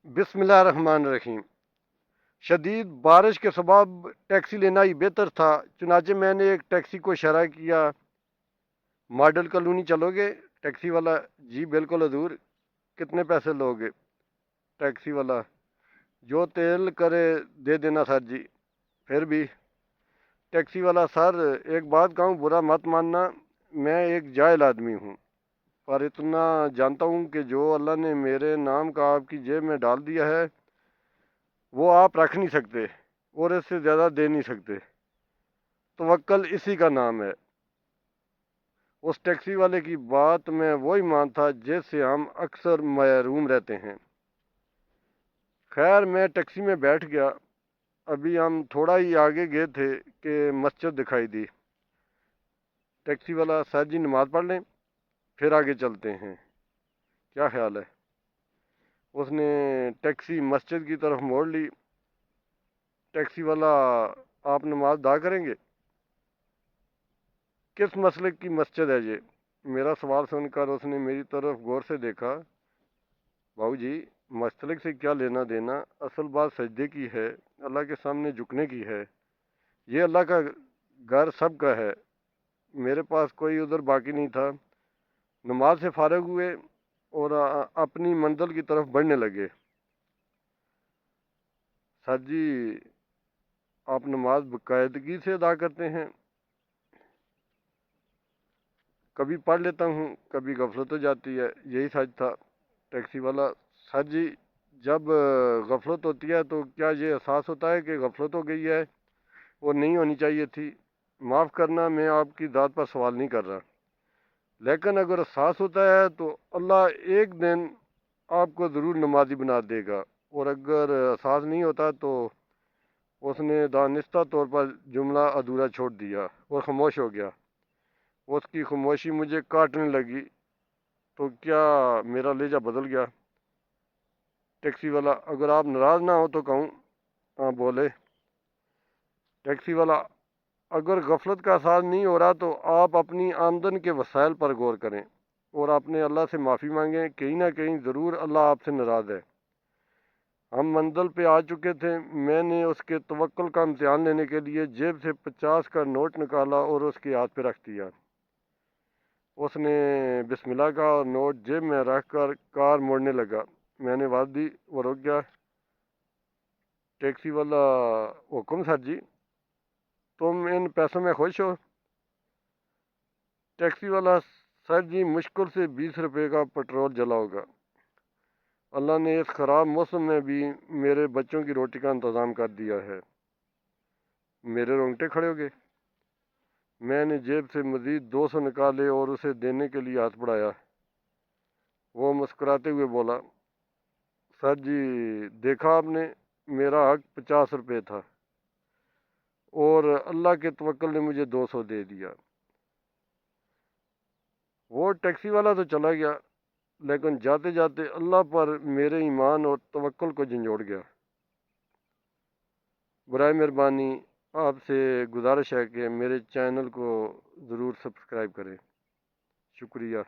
بسم اللہ الرحمن الرحیم۔ شدید بارش کے سبب ٹیکسی لینا ہی بہتر تھا، چنانچہ میں نے ایک ٹیکسی کو اشارہ کیا، ماڈل کالونی چلو گے؟ ٹیکسی والا: جی بالکل حضور، کتنے پیسے لو گے؟ ٹیکسی والا: جو تیل کرے دے دینا سر جی۔ پھر بھی؟ ٹیکسی والا: سر ایک بات کہوں، برا مت ماننا، میں ایک جاہل آدمی ہوں، پر اتنا جانتا ہوں کہ جو اللہ نے میرے نام کا آپ کی جیب میں ڈال دیا ہے وہ آپ رکھ نہیں سکتے اور اس سے زیادہ دے نہیں سکتے۔ توکل اسی کا نام ہے۔ اس ٹیکسی والے کی بات میں وہی مان تھا جس سے ہم اکثر محروم رہتے ہیں۔ خیر میں ٹیکسی میں بیٹھ گیا۔ ابھی ہم تھوڑا ہی آگے گئے تھے کہ مسجد دکھائی دی۔ ٹیکسی والا: سر جی نماز پڑھ لیں پھر آگے چلتے ہیں، کیا خیال ہے؟ اس نے ٹیکسی مسجد کی طرف موڑ لی۔ ٹیکسی والا: آپ نماز ادا کریں گے؟ کس مسلک کی مسجد ہے یہ؟ میرا سوال سن کر اس نے میری طرف غور سے دیکھا۔ باؤ جی، مسلک سے کیا لینا دینا، اصل بات سجدے کی ہے، اللہ کے سامنے جھکنے کی ہے۔ یہ اللہ کا گھر سب کا ہے، میرے پاس کوئی عذر باقی نہیں تھا۔ نماز سے فارغ ہوئے اور اپنی منزل کی طرف بڑھنے لگے۔ سر جی آپ نماز باقاعدگی سے ادا کرتے ہیں؟ کبھی پڑھ لیتا ہوں، کبھی غفلت ہو جاتی ہے، یہی سچ تھا۔ ٹیکسی والا: سر جی جب غفلت ہوتی ہے تو کیا یہ احساس ہوتا ہے کہ غفلت ہو گئی ہے اور نہیں ہونی چاہیے تھی؟ معاف کرنا، میں آپ کی ذات پر سوال نہیں کر رہا، لیکن اگر احساس ہوتا ہے تو اللہ ایک دن آپ کو ضرور نمازی بنا دے گا، اور اگر احساس نہیں ہوتا تو… اس نے دانستہ طور پر جملہ ادھورا چھوڑ دیا اور خاموش ہو گیا۔ اس کی خاموشی مجھے کاٹنے لگی۔ تو کیا میرا لہجہ بدل گیا؟ ٹیکسی والا: اگر آپ ناراض نہ ہو تو کہوں؟ ہاں بولے۔ ٹیکسی والا: اگر غفلت کا احساس نہیں ہو رہا تو آپ اپنی آمدن کے وسائل پر غور کریں اور اپنے اللہ سے معافی مانگیں، کہیں نہ کہیں ضرور اللہ آپ سے ناراض ہے۔ ہم منزل پہ آ چکے تھے۔ میں نے اس کے توکل کا امتحان لینے کے لیے جیب سے 50 کا نوٹ نکالا اور اس کے ہاتھ پہ رکھ دیا۔ اس نے بسم اللہ کہا اور نوٹ جیب میں رکھ کر کار موڑنے لگا۔ میں نے آواز دی، وہ رک گیا۔ ٹیکسی والا: حکم سر جی۔ تم ان پیسوں میں خوش ہو؟ ٹیکسی والا: سر جی مشکل سے 20 روپے کا پٹرول جلا ہوگا، اللہ نے اس خراب موسم میں بھی میرے بچوں کی روٹی کا انتظام کر دیا ہے۔ میرے رونگٹے کھڑے ہو گئے۔ میں نے جیب سے مزید 200 نکالے اور اسے دینے کے لیے ہاتھ بڑھایا۔ وہ مسکراتے ہوئے بولا: سر جی دیکھا آپ نے، میرا حق 50 روپے تھا اور اللہ کے توکل نے مجھے 200 دے دیا۔ وہ ٹیکسی والا تو چلا گیا، لیکن جاتے جاتے اللہ پر میرے ایمان اور توکل کو جھنجھوڑ گیا۔ برائے مہربانی آپ سے گزارش ہے کہ میرے چینل کو ضرور سبسکرائب کریں، شکریہ۔